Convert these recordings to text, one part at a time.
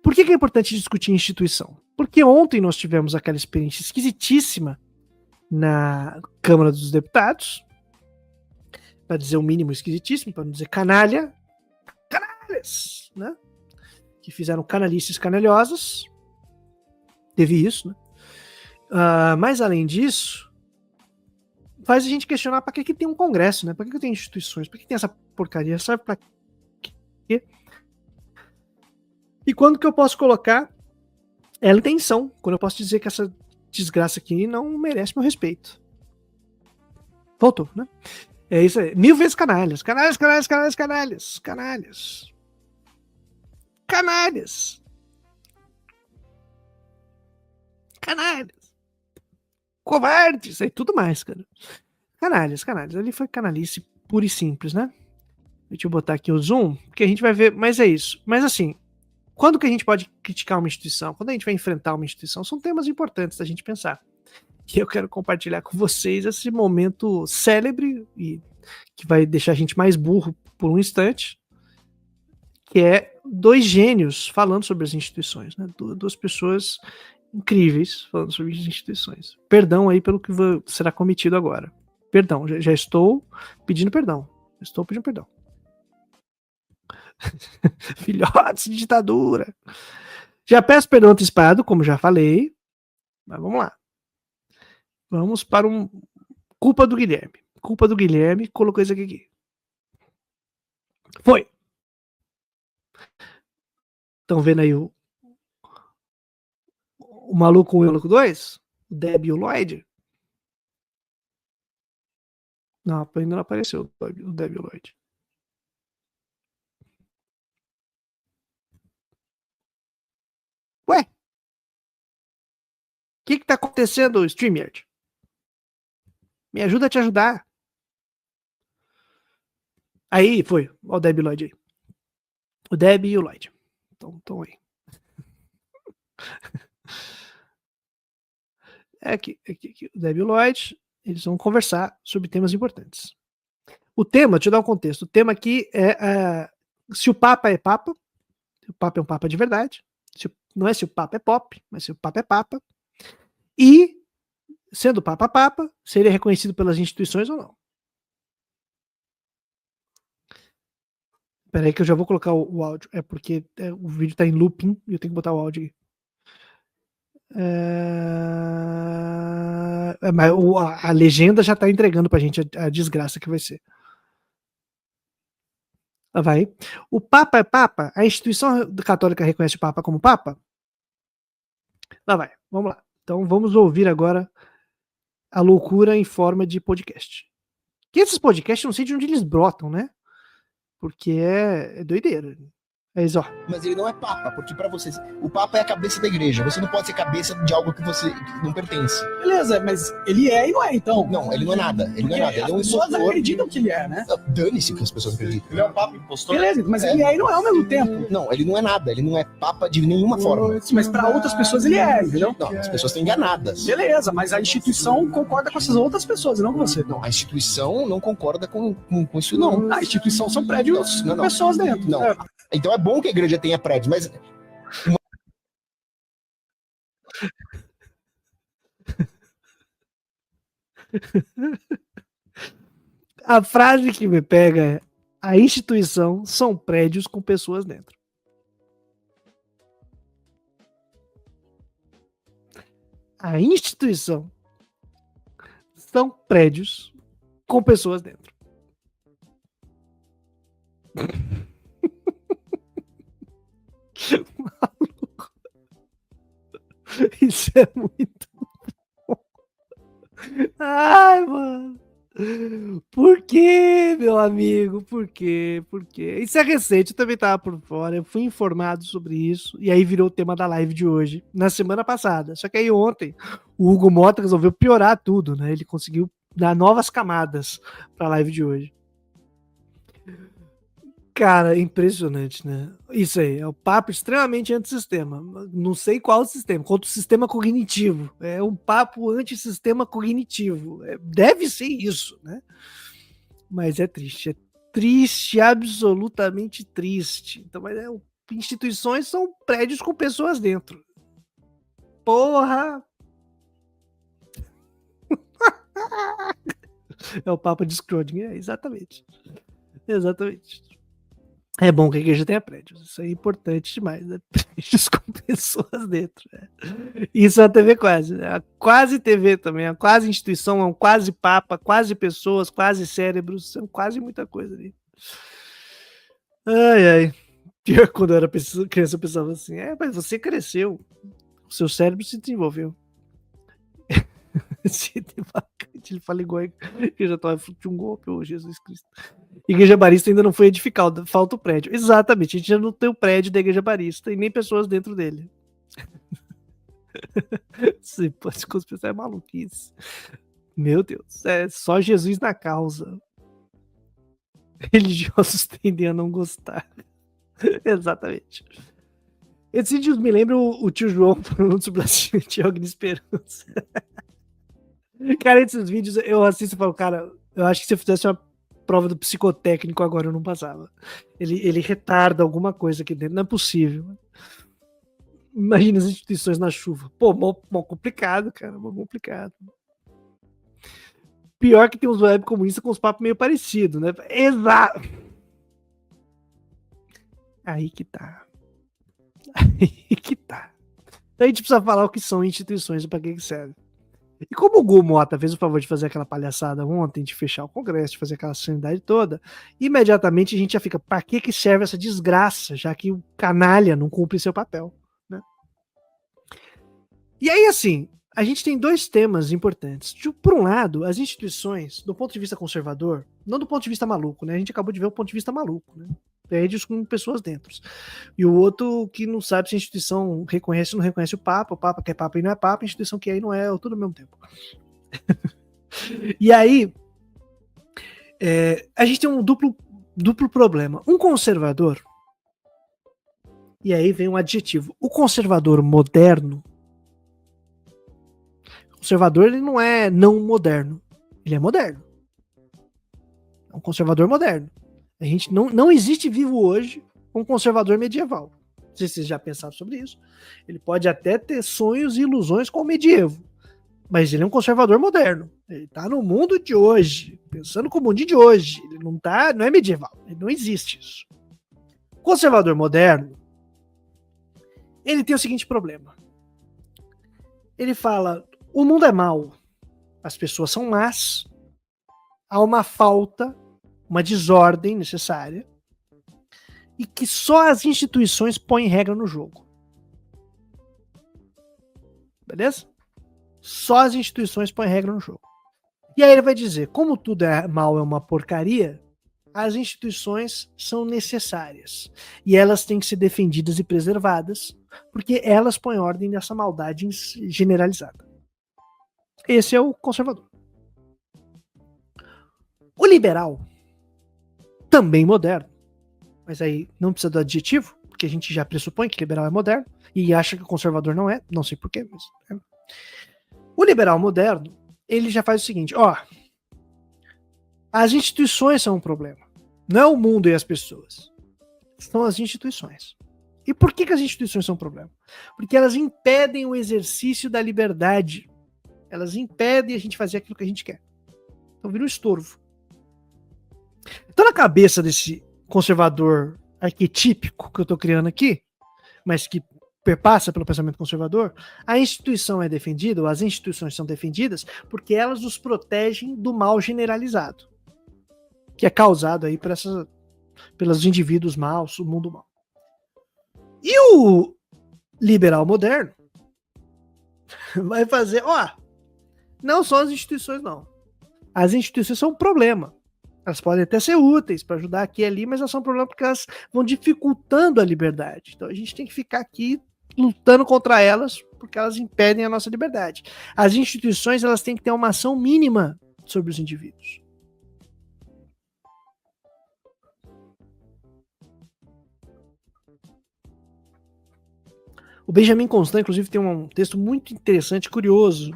Por que é importante discutir instituição? Porque ontem nós tivemos aquela experiência esquisitíssima na Câmara dos Deputados, para dizer o mínimo esquisitíssimo, para não dizer canalhas, né? Que fizeram canalices canalhosas. Teve isso, né? Mas além disso, faz a gente questionar para que tem um Congresso, né? Para que tem instituições? Para que tem essa porcaria? Sabe para quê? E quando que eu posso colocar ela em tensão? Quando eu posso dizer que essa desgraça aqui não merece meu respeito? Voltou, né? É isso aí. 1000 vezes canalhas. Canalhas, canalhas, canalhas, canalhas. Canalhas. Canalhas. Canalhas. Covardes. E tudo mais, cara. Canalhas, canalhas. Ali foi canalice pura e simples, né? Deixa eu botar aqui o zoom, porque a gente vai ver, mas é isso. Mas assim, quando que a gente pode criticar uma instituição? Quando a gente vai enfrentar uma instituição, são temas importantes da gente pensar. E eu quero compartilhar com vocês esse momento célebre e que vai deixar a gente mais burro por um instante, que é 2 gênios falando sobre as instituições, né? 2 pessoas incríveis falando sobre as instituições. Perdão aí pelo que será cometido agora. Perdão, já estou pedindo perdão. Estou pedindo perdão. Filhotes de ditadura. Já peço perdão antecipado, como já falei. Mas vamos lá. Vamos para culpa do Guilherme. Culpa do Guilherme, colocou isso aqui. Foi. Estão vendo aí o maluco 1 e o maluco 2? O Deb e o Lloyd? Não, ainda não apareceu o Deb e o Lloyd. Ué? O que tá acontecendo, StreamYard? Me ajuda a te ajudar. Aí, foi. Olha o Deb e o Lloyd aí. O Deb e o Lloyd. Então aí. Aqui, o Deb e o Lloyd, eles vão conversar sobre temas importantes. O tema, deixa eu dar um contexto. O tema aqui é se o Papa é Papa, se o Papa é um Papa de verdade, não é se o Papa é pop, mas se o Papa é Papa, e, sendo o Papa Papa, se ele é reconhecido pelas instituições ou não. Espera aí que eu já vou colocar o áudio. É porque o vídeo está em looping e eu tenho que botar o áudio aqui. Mas a legenda já está entregando pra gente a desgraça que vai ser. Lá vai. O Papa é Papa? A instituição católica reconhece o Papa como Papa? Lá vai. Vamos lá. Então vamos ouvir agora a loucura em forma de podcast. Que esses podcasts não sei de onde eles brotam, né? Porque é doideira. É isso, ó. Mas ele não é papa, porque pra vocês, o papa é a cabeça da igreja. Você não pode ser cabeça de algo que você não pertence. Beleza, mas ele é e não é, então. Não, ele não é nada. Ele não é nada. Ele é um as pessoas impostor. acreditam que ele é, né? Dane-se o que as pessoas acreditam. Ele é um papa impostor. Beleza, mas ele é e não é ao mesmo tempo. Não, ele não é nada. Ele não é papa de nenhuma forma. Mas pra outras pessoas ele é, entendeu? Não, as pessoas estão enganadas. Beleza, mas a instituição concorda com essas outras pessoas, e não com você. Não, a instituição não concorda com isso, não. A instituição são prédios com Não. pessoas dentro. Não. Então é bom que a igreja tenha prédios, mas A frase que me pega é: a instituição são prédios com pessoas dentro. A instituição são prédios com pessoas dentro. Maluco. Isso é muito bom. Ai, mano. Por que, meu amigo? Por quê? Por quê? Isso é recente, eu também tava por fora. Eu fui informado sobre isso. E aí virou o tema da live de hoje, na semana passada. Só que aí ontem, o Hugo Mota resolveu piorar tudo, né? Ele conseguiu dar novas camadas pra live de hoje. Cara, impressionante, né? Isso aí, é o papo extremamente antissistema. Não sei qual sistema, contra o sistema cognitivo. É um papo antissistema cognitivo. Deve ser isso, né? Mas é triste, absolutamente triste. Então, mas é o instituições são prédios com pessoas dentro. Porra! É o papo de Schrödinger, exatamente. Exatamente. É bom que a igreja tenha prédios. Isso é importante demais, né? Prédios com pessoas dentro. Né? Isso é a TV quase. Né? A quase TV também. A quase instituição, é um quase papa, quase pessoas, quase cérebros. São quase muita coisa ali. Ai, ai. Pior quando eu era criança, eu pensava assim: mas você cresceu. O seu cérebro se desenvolveu. Ele fala igual que já estava fruto de um golpe, ô Jesus Cristo. Igreja Barista ainda não foi edificada, falta o prédio. Exatamente, a gente já não tem o prédio da Igreja Barista e nem pessoas dentro dele. Você pode pensar, é maluquice. Meu Deus, é só Jesus na causa. Religiosos tendem a não gostar. Exatamente. Esses vídeos me lembram o tio João falando sobre a Tiago Esperança. Cara, esses vídeos eu assisto e falo, cara, eu acho que se eu fizesse uma prova do psicotécnico agora eu não passava. Ele retarda alguma coisa aqui dentro, não é possível. Imagina as instituições na chuva. Pô, mó complicado, cara, mó complicado. Pior que tem uns web comunistas com os papos meio parecidos, né? Exato! Aí que tá. Aí que tá. Então a gente precisa falar o que são instituições e pra que serve. E como o Gu Mota fez o favor de fazer aquela palhaçada ontem, de fechar o Congresso, de fazer aquela sanidade toda, imediatamente a gente já fica, pra que serve essa desgraça, já que o canalha não cumpre seu papel, né? E aí, assim, a gente tem dois temas importantes. Por um lado, as instituições, do ponto de vista conservador, não do ponto de vista maluco, né? A gente acabou de ver o ponto de vista maluco, né? Prédios com pessoas dentro. E o outro que não sabe se a instituição reconhece ou não reconhece o Papa que é Papa e não é Papa, a instituição que é e não é tudo ao mesmo tempo. E aí, a gente tem um duplo problema. Um conservador, e aí vem um adjetivo, o conservador moderno, o conservador ele não é não moderno, ele é moderno. É um conservador moderno. A gente não existe vivo hoje um conservador medieval. Não sei se vocês já pensaram sobre isso. Ele pode até ter sonhos e ilusões com o medievo, mas ele é um conservador moderno. Ele está no mundo de hoje, pensando com o mundo de hoje. Ele não é medieval. Ele não existe isso. Conservador moderno, ele tem o seguinte problema. Ele fala, o mundo é mau, as pessoas são más, há uma falta, uma desordem necessária, e que só as instituições põem regra no jogo. Beleza? Só as instituições põem regra no jogo. E aí ele vai dizer, como tudo é mal, é uma porcaria, as instituições são necessárias. E elas têm que ser defendidas e preservadas, porque elas põem ordem nessa maldade generalizada. Esse é o conservador. O liberal, também moderno, mas aí não precisa do adjetivo, porque a gente já pressupõe que liberal é moderno, e acha que o conservador não é, não sei porquê, mas... O liberal moderno, ele já faz o seguinte, as instituições são um problema, não é o mundo e as pessoas, são as instituições. E por que as instituições são um problema? Porque elas impedem o exercício da liberdade, elas impedem a gente fazer aquilo que a gente quer. Então vira um estorvo. Então na cabeça desse conservador arquetípico que eu estou criando aqui, mas que perpassa pelo pensamento conservador, a instituição é defendida, ou as instituições são defendidas, porque elas nos protegem do mal generalizado, que é causado aí pelos indivíduos maus, o mundo mau. E o liberal moderno vai fazer, não são as instituições não. As instituições são um problema. Elas podem até ser úteis para ajudar aqui e ali, mas elas são um problema porque elas vão dificultando a liberdade. Então a gente tem que ficar aqui lutando contra elas, porque elas impedem a nossa liberdade. As instituições, elas têm que ter uma ação mínima sobre os indivíduos. O Benjamin Constant, inclusive, tem um texto muito interessante, curioso,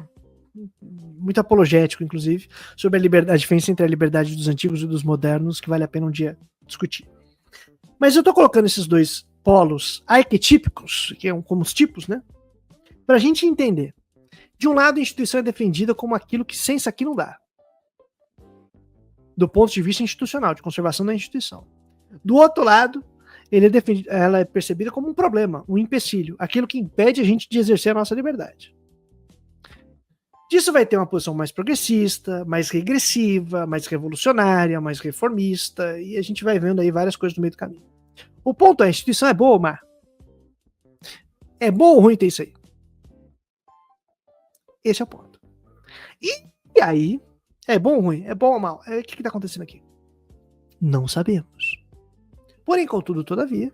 muito apologético, inclusive, sobre a diferença entre a liberdade dos antigos e dos modernos, que vale a pena um dia discutir. Mas eu estou colocando esses dois polos arquetípicos, que é como os tipos, né? Para a gente entender. De um lado, a instituição é defendida como aquilo que sem isso aqui não dá. Do ponto de vista institucional, de conservação da instituição. Do outro lado, ela é percebida como um problema, um empecilho, aquilo que impede a gente de exercer a nossa liberdade. Disso vai ter uma posição mais progressista, mais regressiva, mais revolucionária, mais reformista, e a gente vai vendo aí várias coisas no meio do caminho. O ponto é, a instituição é boa ou má? É bom ou ruim ter isso aí? Esse é o ponto. E aí, é bom ou ruim? É bom ou mal? O que está acontecendo aqui? Não sabemos. Porém, contudo, todavia,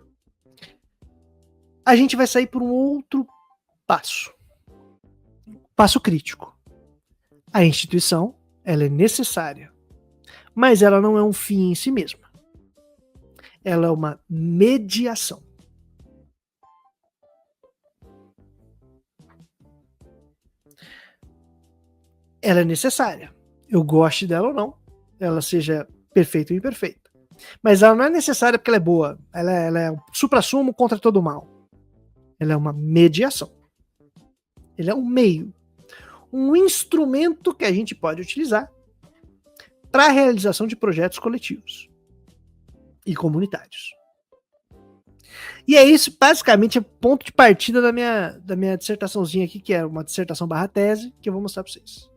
a gente vai sair por um outro passo. Passo crítico. A instituição, ela é necessária, mas ela não é um fim em si mesma. Ela é uma mediação. Ela é necessária. Eu goste dela ou não, ela seja perfeita ou imperfeita. Mas ela não é necessária porque ela é boa. Ela é um suprassumo contra todo o mal. Ela é uma mediação. Ele é um meio. Um instrumento que a gente pode utilizar para a realização de projetos coletivos e comunitários. E é isso, basicamente, é o ponto de partida da minha dissertaçãozinha aqui, que é uma dissertação barra tese, que eu vou mostrar para vocês.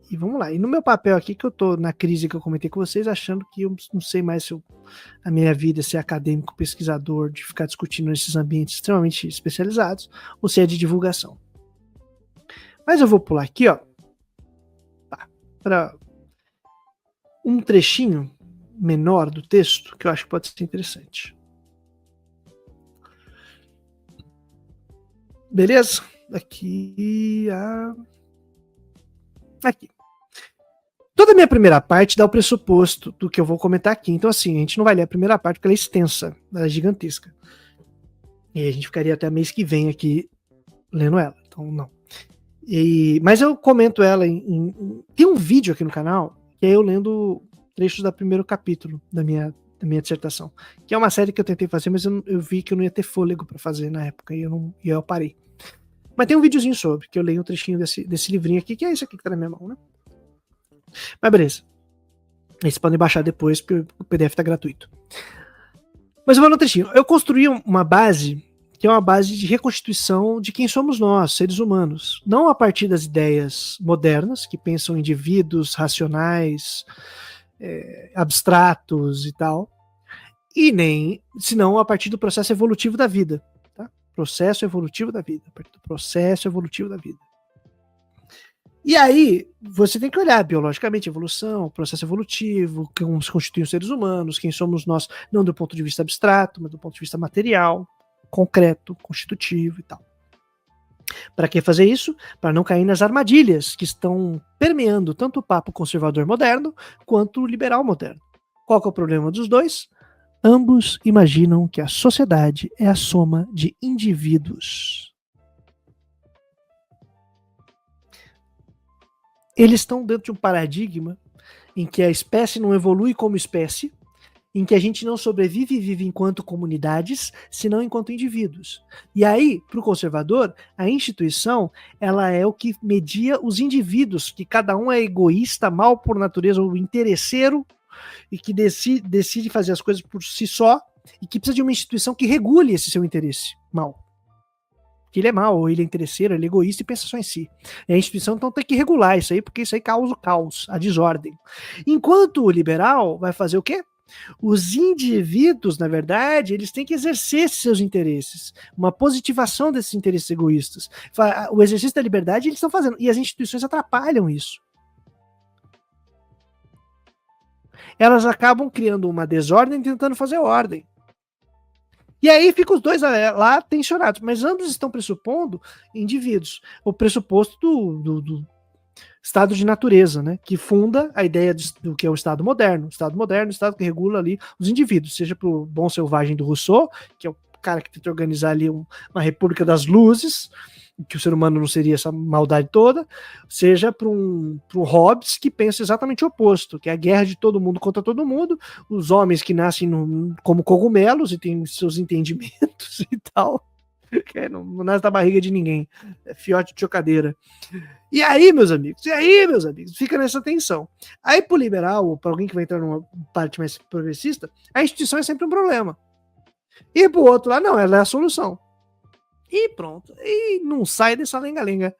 E vamos lá. E no meu papel aqui, que eu tô na crise que eu comentei com vocês, achando que eu não sei mais se a minha vida é ser acadêmico, pesquisador, de ficar discutindo nesses ambientes extremamente especializados, ou se é de divulgação. Mas eu vou pular aqui, ó, para um trechinho menor do texto, que eu acho que pode ser interessante. Beleza? Aqui. Aqui. Toda a minha primeira parte dá o pressuposto do que eu vou comentar aqui. Então, assim, a gente não vai ler a primeira parte porque ela é extensa, ela é gigantesca. E aí a gente ficaria até mês que vem aqui lendo ela. Então, não. Mas eu comento ela tem um vídeo aqui no canal que é eu lendo trechos do primeiro capítulo da minha dissertação, que é uma série que eu tentei fazer, mas eu vi que eu não ia ter fôlego para fazer na época e eu parei. Mas tem um videozinho sobre, que eu leio um trechinho desse livrinho aqui, que é esse aqui que tá na minha mão, né? Mas beleza. Aí vocês podem baixar depois, porque o PDF tá gratuito. Mas eu vou no trechinho. Eu construí uma base, que é uma base de reconstituição de quem somos nós, seres humanos. Não a partir das ideias modernas, que pensam em indivíduos racionais, abstratos e tal, e nem, senão a partir do processo evolutivo da vida. Tá? Processo evolutivo da vida. A partir do processo evolutivo da vida. E aí, você tem que olhar biologicamente, evolução, processo evolutivo, como se constituem os seres humanos, quem somos nós, não do ponto de vista abstrato, mas do ponto de vista material, concreto, constitutivo e tal. Para que fazer isso? Para não cair nas armadilhas que estão permeando tanto o papo conservador moderno quanto o liberal moderno. Qual que é o problema dos dois? Ambos imaginam que a sociedade é a soma de indivíduos. Eles estão dentro de um paradigma em que a espécie não evolui como espécie, em que a gente não sobrevive e vive enquanto comunidades, senão enquanto indivíduos. E aí, para o conservador, a instituição ela é o que media os indivíduos, que cada um é egoísta, mal por natureza, ou interesseiro, e que decide fazer as coisas por si só, e que precisa de uma instituição que regule esse seu interesse mal. Que ele é mau, ou ele é interesseiro, ele é egoísta e pensa só em si. E a instituição então tem que regular isso aí, porque isso aí causa o caos, a desordem. Enquanto o liberal vai fazer o quê? Os indivíduos, na verdade, eles têm que exercer seus interesses, uma positivação desses interesses egoístas. O exercício da liberdade eles estão fazendo, e as instituições atrapalham isso. Elas acabam criando uma desordem tentando fazer ordem. E aí ficam os dois lá tensionados, mas ambos estão pressupondo indivíduos. O pressuposto do estado de natureza, né, que funda a ideia do que é o Estado moderno. O Estado moderno, o Estado que regula ali os indivíduos, seja para o Bom Selvagem do Rousseau, que é o cara que tenta organizar ali uma república das luzes, que o ser humano não seria essa maldade toda, seja para um Hobbes que pensa exatamente o oposto, que é a guerra de todo mundo contra todo mundo, os homens que nascem como cogumelos e têm seus entendimentos e tal, que não nasce da barriga de ninguém, é fiote de chocadeira. E aí, meus amigos, fica nessa tensão. Aí, pro liberal, ou para alguém que vai entrar numa parte mais progressista, a instituição é sempre um problema. E pro outro lá, não, ela é a solução. E pronto. E não sai dessa lenga-lenga.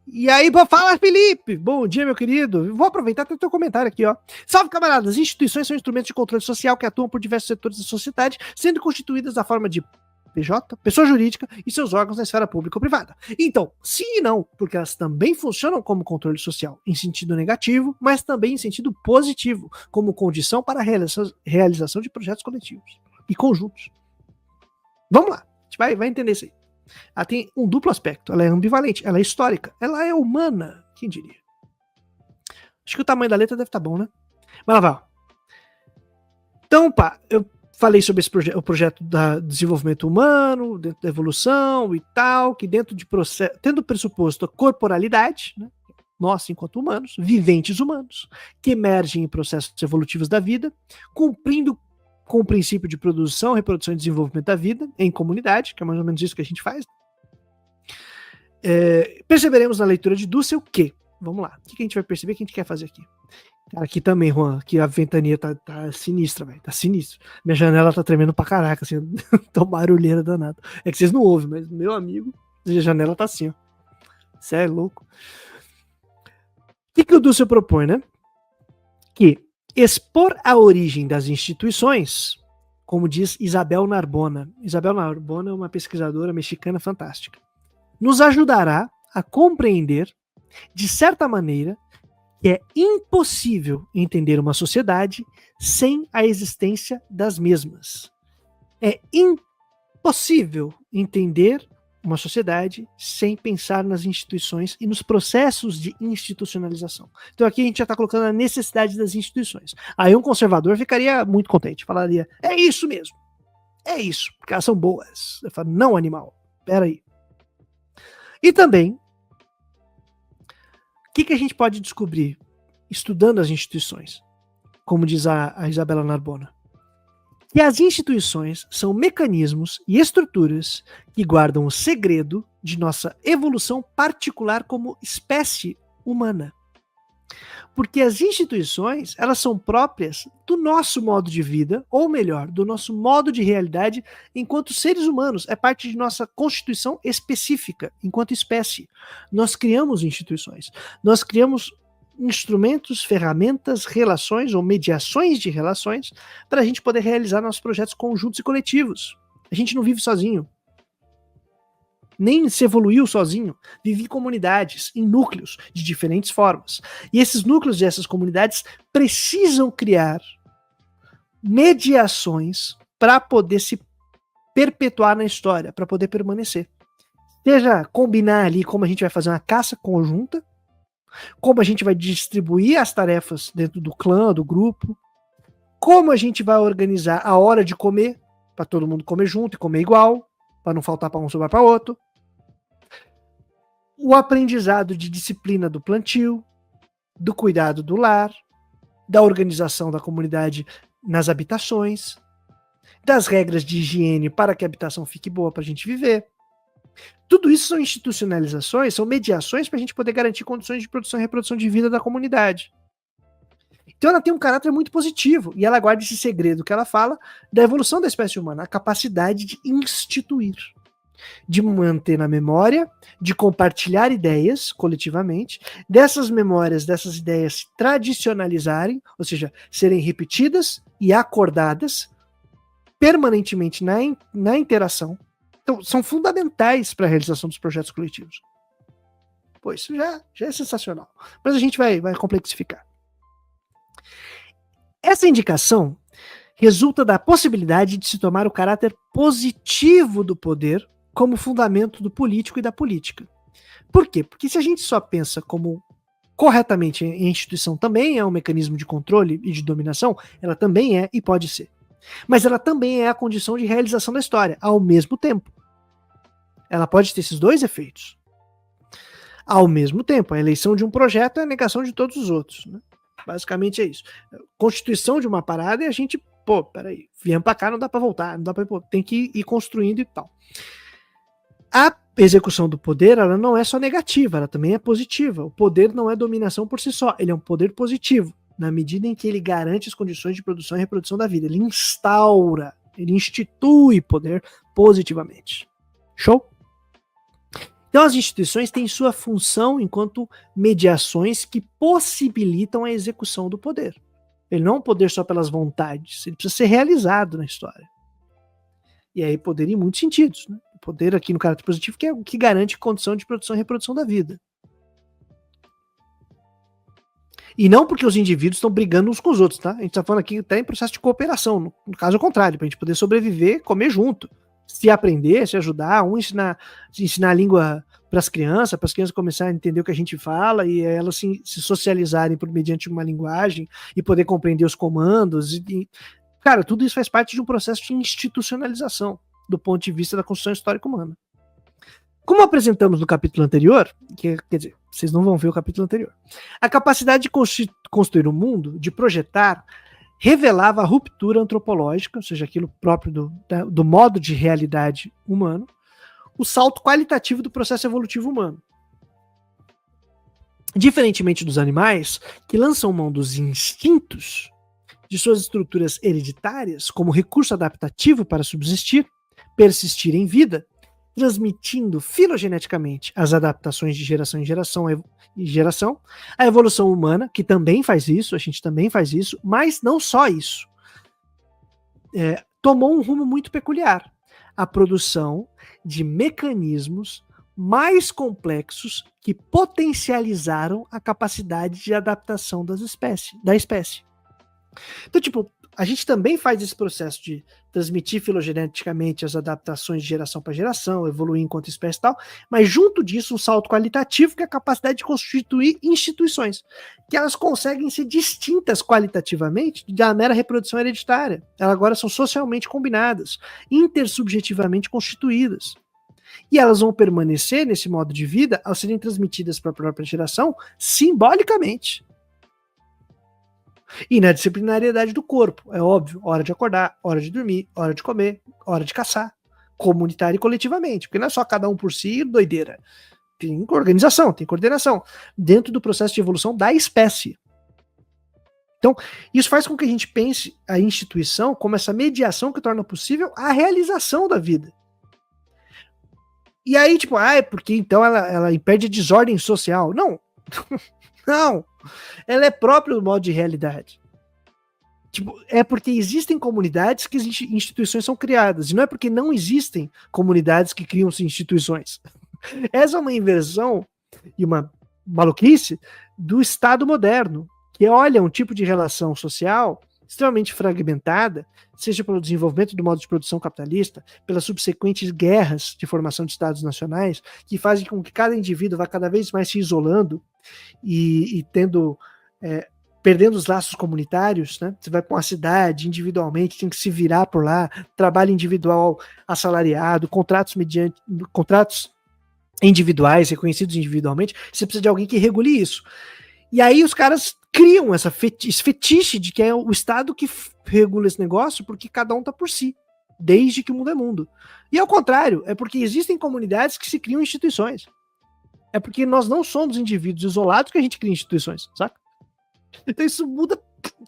E aí, fala, Felipe! Bom dia, meu querido. Vou aproveitar até o teu comentário aqui, ó. Salve, camaradas! Instituições são instrumentos de controle social que atuam por diversos setores da sociedade, sendo constituídas da forma de PJ, pessoa jurídica e seus órgãos na esfera pública ou privada. Então, sim e não, porque elas também funcionam como controle social, em sentido negativo, mas também em sentido positivo, como condição para a realização de projetos coletivos e conjuntos. Vamos lá, a gente vai entender isso aí. Ela tem um duplo aspecto, ela é ambivalente, ela é histórica, ela é humana, quem diria? Acho que o tamanho da letra deve estar bom, né? Mas lá vai. Então, eu falei sobre o projeto do desenvolvimento humano, dentro da evolução e tal, que dentro de processo, tendo pressuposto a corporalidade, né, nós enquanto humanos, viventes humanos, que emergem em processos evolutivos da vida, cumprindo com o princípio de produção, reprodução e desenvolvimento da vida em comunidade, que é mais ou menos isso que a gente faz. Perceberemos na leitura de Dussel que, vamos lá, o que a gente vai perceber que a gente quer fazer aqui? Aqui também, Juan, aqui a ventania tá sinistra, velho, tá sinistro. Minha janela tá tremendo pra caraca, assim, tô barulheira danada. É que vocês não ouvem, mas meu amigo, a janela tá assim, ó. Você é louco. O que o Dussel propõe, né? Que expor a origem das instituições, como diz Isabel Narbona. Isabel Narbona é uma pesquisadora mexicana fantástica. Nos ajudará a compreender, de certa maneira, que é impossível entender uma sociedade sem a existência das mesmas. É impossível entender uma sociedade sem pensar nas instituições e nos processos de institucionalização. Então aqui a gente já está colocando a necessidade das instituições. Aí um conservador ficaria muito contente, falaria, é isso mesmo, é isso, porque elas são boas. Eu falo, não, animal, peraí. E também, o que a gente pode descobrir estudando as instituições? Como diz a Isabela Narbona, que as instituições são mecanismos e estruturas que guardam o segredo de nossa evolução particular como espécie humana. Porque as instituições, elas são próprias do nosso modo de vida, ou melhor, do nosso modo de realidade enquanto seres humanos. É parte de nossa constituição específica, enquanto espécie. Nós criamos instituições. Nós criamos instrumentos, ferramentas, relações ou mediações de relações para a gente poder realizar nossos projetos conjuntos e coletivos. A gente não vive sozinho. Nem se evoluiu sozinho. Vive em comunidades, em núcleos, de diferentes formas. E esses núcleos e essas comunidades precisam criar mediações para poder se perpetuar na história, para poder permanecer. Seja combinar ali como a gente vai fazer uma caça conjunta, como a gente vai distribuir as tarefas dentro do clã, do grupo, como a gente vai organizar a hora de comer, para todo mundo comer junto e comer igual, para não faltar para um sobrar para outro, o aprendizado de disciplina do plantio, do cuidado do lar, da organização da comunidade nas habitações, das regras de higiene para que a habitação fique boa para a gente viver. Tudo isso são institucionalizações, são mediações para a gente poder garantir condições de produção e reprodução de vida da comunidade. Então ela tem um caráter muito positivo, e ela guarda esse segredo que ela fala da evolução da espécie humana, a capacidade de instituir, de manter na memória, de compartilhar ideias coletivamente, dessas memórias, dessas ideias se tradicionalizarem, ou seja, serem repetidas e acordadas permanentemente na interação. Então, são fundamentais para a realização dos projetos coletivos. Pô, isso já é sensacional. Mas a gente vai complexificar. Essa indicação resulta da possibilidade de se tomar o caráter positivo do poder como fundamento do político e da política. Por quê? Porque se a gente só pensa como corretamente a instituição também é um mecanismo de controle e de dominação, ela também é e pode ser. Mas ela também é a condição de realização da história, ao mesmo tempo. Ela pode ter esses dois efeitos. Ao mesmo tempo, a eleição de um projeto é a negação de todos os outros, né? Basicamente é isso. Constituição de uma parada e a gente, peraí, viemos pra cá, não dá pra voltar, não dá pra, tem que ir construindo e tal. A execução do poder, ela não é só negativa, ela também é positiva. O poder não é dominação por si só, ele é um poder positivo, na medida em que ele garante as condições de produção e reprodução da vida. Ele instaura, ele institui poder positivamente. Show? Então as instituições têm sua função enquanto mediações que possibilitam a execução do poder. Ele não é um poder só pelas vontades, ele precisa ser realizado na história. E aí poder em muitos sentidos, né? O poder aqui no caráter positivo que é o que garante condição de produção e reprodução da vida. E não porque os indivíduos estão brigando uns com os outros, tá? A gente está falando aqui até em processo de cooperação, no caso contrário, para a gente poder sobreviver, comer junto, se aprender, se ajudar, ensinar a língua para as crianças começarem a entender o que a gente fala e elas se socializarem mediante uma linguagem e poder compreender os comandos. Cara, tudo isso faz parte de um processo de institucionalização do ponto de vista da construção histórica humana. Como apresentamos no capítulo anterior, quer dizer, vocês não vão ver o capítulo anterior, a capacidade de construir o mundo, de projetar, revelava a ruptura antropológica, ou seja, aquilo próprio do modo de realidade humano, o salto qualitativo do processo evolutivo humano. Diferentemente dos animais, que lançam mão dos instintos, de suas estruturas hereditárias, como recurso adaptativo para subsistir, persistir em vida, transmitindo filogeneticamente as adaptações de geração em geração, a evolução humana, que também faz isso, a gente também faz isso, mas não só isso. Tomou um rumo muito peculiar, a produção de mecanismos mais complexos que potencializaram a capacidade de adaptação da espécie. Então, tipo, a gente também faz esse processo de transmitir filogeneticamente as adaptações de geração para geração, evoluir enquanto espécie e tal, mas junto disso um salto qualitativo que é a capacidade de constituir instituições, que elas conseguem ser distintas qualitativamente da mera reprodução hereditária. Elas agora são socialmente combinadas, intersubjetivamente constituídas. E elas vão permanecer nesse modo de vida ao serem transmitidas para a própria geração simbolicamente. E na disciplinariedade do corpo, é óbvio, hora de acordar, hora de dormir, hora de comer, hora de caçar, comunitário e coletivamente, porque não é só cada um por si, doideira. Tem organização, tem coordenação, dentro do processo de evolução da espécie. Então, isso faz com que a gente pense a instituição como essa mediação que torna possível a realização da vida. E aí, tipo, é porque então ela impede a desordem social. Não, não. Ela é própria do modo de realidade. Tipo, é porque existem comunidades que instituições são criadas. E não é porque não existem comunidades que criam-se instituições. Essa é uma inversão e uma maluquice do Estado moderno, que olha um tipo de relação social extremamente fragmentada, seja pelo desenvolvimento do modo de produção capitalista, pelas subsequentes guerras de formação de estados nacionais, que fazem com que cada indivíduo vá cada vez mais se isolando e perdendo os laços comunitários, né? Você vai para uma cidade individualmente, tem que se virar por lá, trabalho individual assalariado, contratos individuais, reconhecidos individualmente, você precisa de alguém que regule isso. E aí os caras criam esse fetiche de que é o Estado que regula esse negócio porque cada um tá por si, desde que o mundo é mundo. E ao contrário, é porque existem comunidades que se criam instituições. É porque nós não somos indivíduos isolados que a gente cria instituições, saca? Então isso muda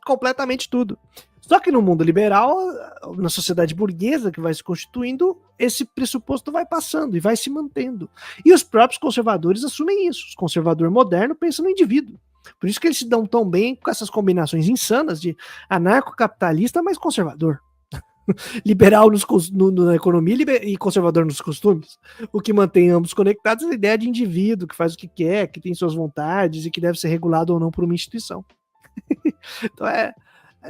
completamente tudo. Só que no mundo liberal, na sociedade burguesa que vai se constituindo, esse pressuposto vai passando e vai se mantendo. E os próprios conservadores assumem isso. O conservador moderno pensa no indivíduo. Por isso que eles se dão tão bem com essas combinações insanas de anarcocapitalista, mas conservador. Liberal na economia e conservador nos costumes. O que mantém ambos conectados é a ideia de indivíduo, que faz o que quer, que tem suas vontades e que deve ser regulado ou não por uma instituição. Então é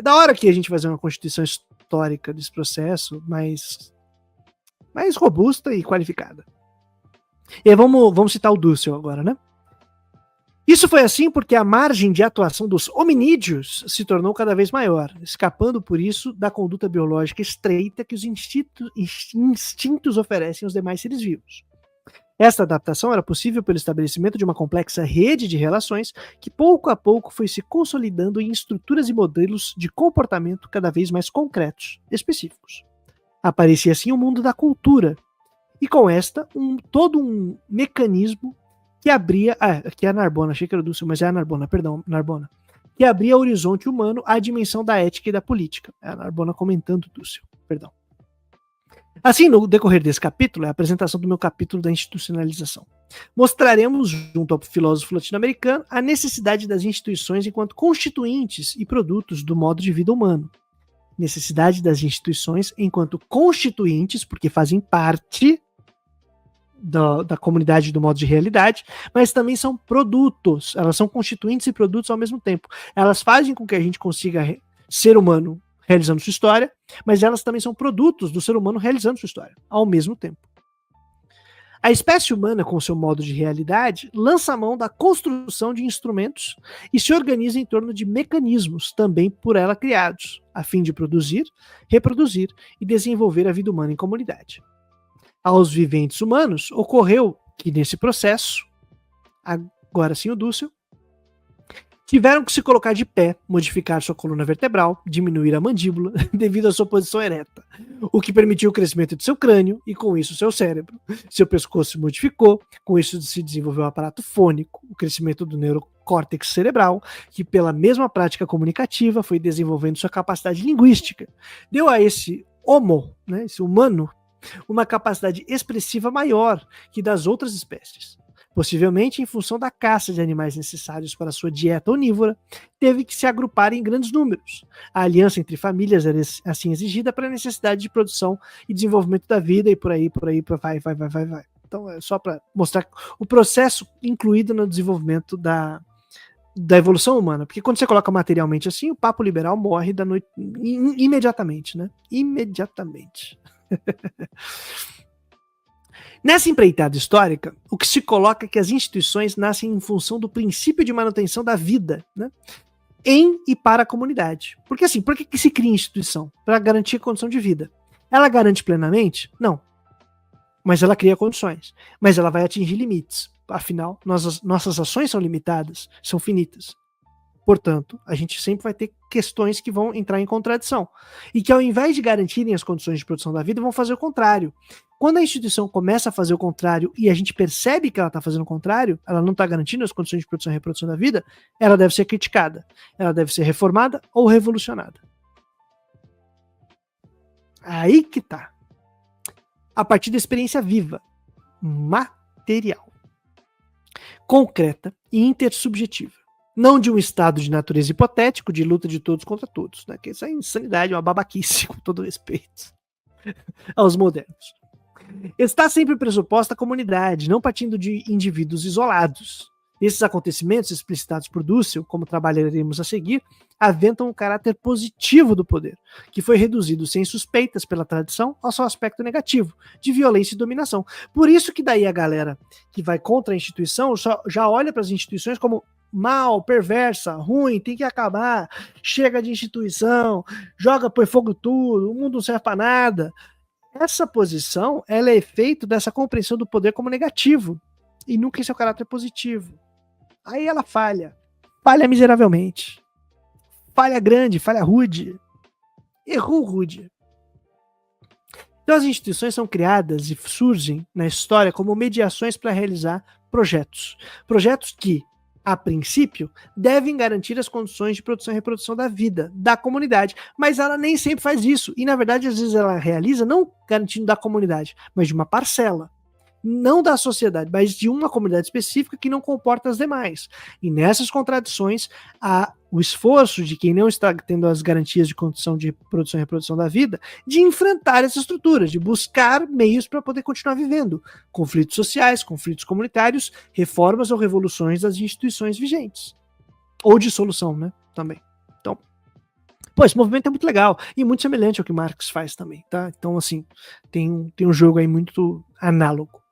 da hora que a gente fazer uma constituição histórica desse processo mais robusta e qualificada. E aí vamos citar o Dussel agora, né? Isso foi assim porque a margem de atuação dos hominídeos se tornou cada vez maior, escapando por isso da conduta biológica estreita que os instintos oferecem aos demais seres vivos. Esta adaptação era possível pelo estabelecimento de uma complexa rede de relações que pouco a pouco foi se consolidando em estruturas e modelos de comportamento cada vez mais concretos, específicos. Aparecia assim o mundo da cultura, e com esta todo um mecanismo que abria... aqui é a Narbona, achei que era o Dussel, mas é a Narbona, perdão, Narbona. Que abria o horizonte humano à dimensão da ética e da política. É a Narbona comentando Dussel, perdão. Assim, no decorrer desse capítulo, é a apresentação do meu capítulo da institucionalização. Mostraremos, junto ao filósofo latino-americano, a necessidade das instituições enquanto constituintes e produtos do modo de vida humano. Necessidade das instituições enquanto constituintes, porque fazem parte da comunidade do modo de realidade, mas também são produtos. Elas são constituintes e produtos ao mesmo tempo. Elas fazem com que a gente consiga ser humano realizando sua história, mas elas também são produtos do ser humano realizando sua história, ao mesmo tempo. A espécie humana, com seu modo de realidade, lança a mão da construção de instrumentos e se organiza em torno de mecanismos também por ela criados, a fim de produzir, reproduzir e desenvolver a vida humana em comunidade. Aos viventes humanos, ocorreu que nesse processo, agora sim o Dussel, tiveram que se colocar de pé, modificar sua coluna vertebral, diminuir a mandíbula devido à sua posição ereta, o que permitiu o crescimento de seu crânio e com isso seu cérebro. Seu pescoço se modificou, com isso se desenvolveu o aparato fônico, o crescimento do neurocórtex cerebral, que pela mesma prática comunicativa foi desenvolvendo sua capacidade linguística. Deu a esse homo, né, esse humano, uma capacidade expressiva maior que das outras espécies. Possivelmente em função da caça de animais necessários para sua dieta onívora, teve que se agrupar em grandes números. A aliança entre famílias era assim exigida para a necessidade de produção e desenvolvimento da vida e por aí, vai. Então é só para mostrar o processo incluído no desenvolvimento da evolução humana, porque quando você coloca materialmente assim, o papo liberal morre da noite imediatamente, né? Imediatamente. Nessa empreitada histórica, o que se coloca é que as instituições nascem em função do princípio de manutenção da vida, né, em e para a comunidade. Porque assim, por que se cria instituição? Para garantir a condição de vida. Ela garante plenamente? Não. Mas ela cria condições. Mas ela vai atingir limites. Afinal, nossas ações são limitadas, são finitas. Portanto, a gente sempre vai ter questões que vão entrar em contradição. E que ao invés de garantirem as condições de produção da vida, vão fazer o contrário. Quando a instituição começa a fazer o contrário e a gente percebe que ela está fazendo o contrário, ela não está garantindo as condições de produção e reprodução da vida, ela deve ser criticada, ela deve ser reformada ou revolucionada. Aí que tá. A partir da experiência viva, material, concreta e intersubjetiva. Não de um estado de natureza hipotético, de luta de todos contra todos. Né? Que isso é insanidade, uma babaquice, com todo respeito aos modernos. Está sempre pressuposta a comunidade, não partindo de indivíduos isolados. Esses acontecimentos, explicitados por Dussel, como trabalharemos a seguir, aventam o caráter positivo do poder, que foi reduzido sem suspeitas pela tradição ao seu aspecto negativo, de violência e dominação. Por isso que daí a galera que vai contra a instituição já olha para as instituições como mal, perversa, ruim, tem que acabar, chega de instituição, põe fogo tudo, o mundo não serve para nada. Essa posição, ela é efeito dessa compreensão do poder como negativo, e nunca em seu caráter positivo. Aí ela falha miseravelmente, falha grande, falha rude, errou rude. Então as instituições são criadas e surgem na história como mediações para realizar projetos que, a princípio, devem garantir as condições de produção e reprodução da vida, da comunidade, mas ela nem sempre faz isso, e na verdade às vezes ela realiza não garantindo da comunidade, mas de uma parcela, não da sociedade, mas de uma comunidade específica que não comporta as demais. E nessas contradições, há o esforço de quem não está tendo as garantias de condição de produção e reprodução da vida, de enfrentar essas estruturas, de buscar meios para poder continuar vivendo. Conflitos sociais, conflitos comunitários, reformas ou revoluções das instituições vigentes. Ou dissolução, né? Também. Então, esse movimento é muito legal e muito semelhante ao que Marx faz também, tá? Então, assim, tem um jogo aí muito análogo.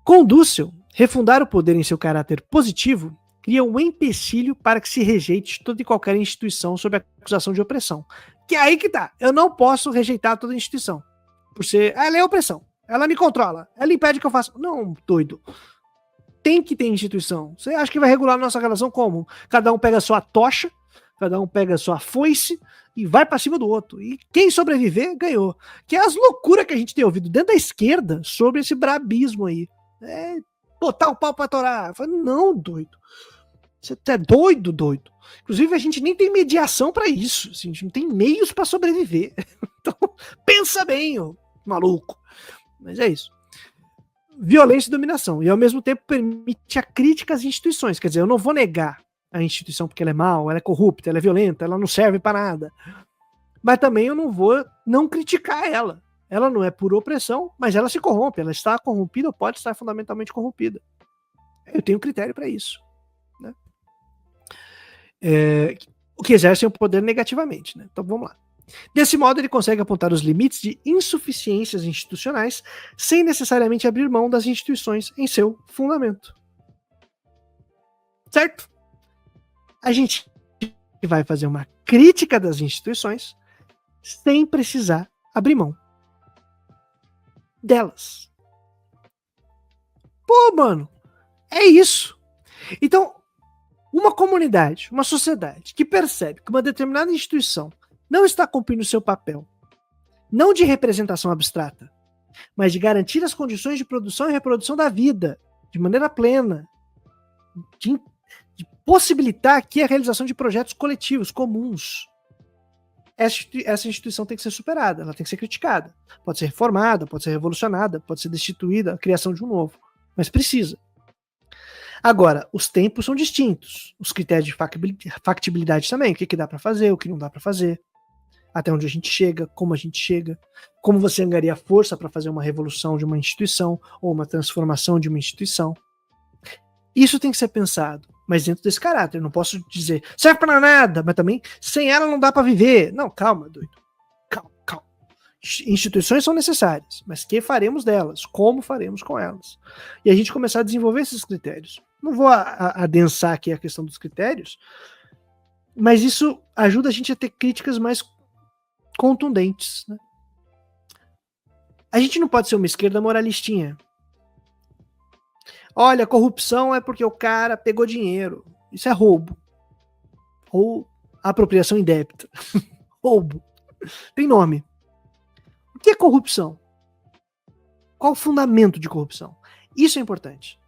Com Dussel, refundar o poder em seu caráter positivo cria um empecilho para que se rejeite toda e qualquer instituição sob a acusação de opressão. Que é aí que tá. Eu não posso rejeitar toda instituição. Por ser... ela é opressão. Ela me controla. Ela impede que eu faça. Não, doido. Tem que ter instituição. Você acha que vai regular a nossa relação como? Cada um pega a sua tocha, cada um pega a sua foice e vai pra cima do outro. E quem sobreviver, ganhou. Que é as loucuras que a gente tem ouvido dentro da esquerda sobre esse brabismo aí. É botar o pau pra torar. Eu falo, não, doido. Você é doido, doido. Inclusive, a gente nem tem mediação pra isso. Assim, a gente não tem meios pra sobreviver. Então, pensa bem, ô maluco. Mas é isso. Violência e dominação. E ao mesmo tempo permite a crítica às instituições. Quer dizer, eu não vou negar a instituição porque ela é mal, ela é corrupta, ela é violenta, ela não serve para nada. Mas também eu não vou não criticar ela. Ela não é por opressão, mas ela se corrompe. Ela está corrompida ou pode estar fundamentalmente corrompida. Eu tenho critério para isso. Né? O que exercem o poder negativamente. Né? Então vamos lá. Desse modo, ele consegue apontar os limites de insuficiências institucionais sem necessariamente abrir mão das instituições em seu fundamento. Certo? A gente vai fazer uma crítica das instituições sem precisar abrir mão delas. Pô, mano, é isso. Então, uma comunidade, uma sociedade que percebe que uma determinada instituição não está cumprindo seu papel, não de representação abstrata, mas de garantir as condições de produção e reprodução da vida de maneira plena, de possibilitar aqui a realização de projetos coletivos, comuns. Essa instituição tem que ser superada, ela tem que ser criticada. Pode ser reformada, pode ser revolucionada, pode ser destituída, a criação de um novo. Mas precisa. Agora, os tempos são distintos. Os critérios de factibilidade também. O que dá para fazer, o que não dá para fazer. Até onde a gente chega, como a gente chega. Como você angaria força para fazer uma revolução de uma instituição ou uma transformação de uma instituição. Isso tem que ser pensado, mas dentro desse caráter. Eu não posso dizer, serve para nada, mas também sem ela não dá para viver. Não, calma, doido. Calma. Instituições são necessárias, mas que faremos delas? Como faremos com elas? E a gente começar a desenvolver esses critérios. Não vou adensar aqui a questão dos critérios, mas isso ajuda a gente a ter críticas mais contundentes. Né? A gente não pode ser uma esquerda moralistinha. Olha, corrupção é porque o cara pegou dinheiro. Isso é roubo. Ou apropriação indébita. Roubo. Tem nome. O que é corrupção? Qual o fundamento de corrupção? Isso é importante.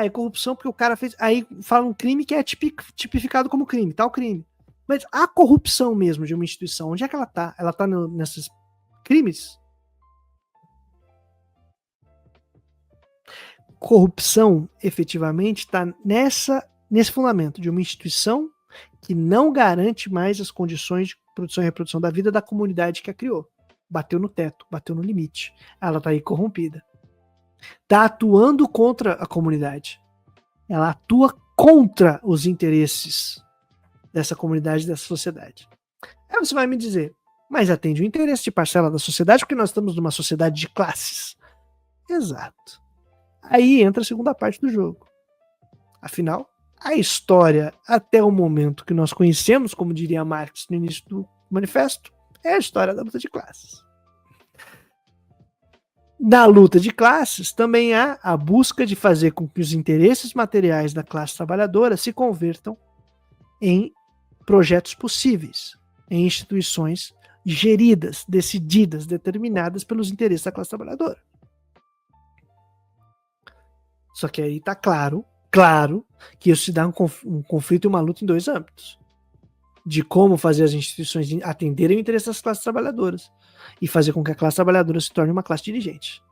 É corrupção porque o cara fez... Aí fala um crime que é tipificado como crime, tal crime. Mas a corrupção mesmo de uma instituição, onde é que ela tá? Ela tá nesses crimes? Corrupção, efetivamente, está nesse fundamento de uma instituição que não garante mais as condições de produção e reprodução da vida da comunidade que a criou. Bateu no teto, bateu no limite. Ela está aí corrompida. Está atuando contra a comunidade. Ela atua contra os interesses dessa comunidade, dessa sociedade. Aí você vai me dizer, mas atende o interesse de parcela da sociedade porque nós estamos numa sociedade de classes. Exato. Aí entra a segunda parte do jogo. Afinal, a história, até o momento que nós conhecemos, como diria Marx no início do manifesto, é a história da luta de classes. Na luta de classes, também há a busca de fazer com que os interesses materiais da classe trabalhadora se convertam em projetos possíveis, em instituições geridas, decididas, determinadas pelos interesses da classe trabalhadora. Só que aí tá claro que isso se dá um conflito e uma luta em dois âmbitos. De como fazer as instituições atenderem o interesse das classes trabalhadoras e fazer com que a classe trabalhadora se torne uma classe dirigente.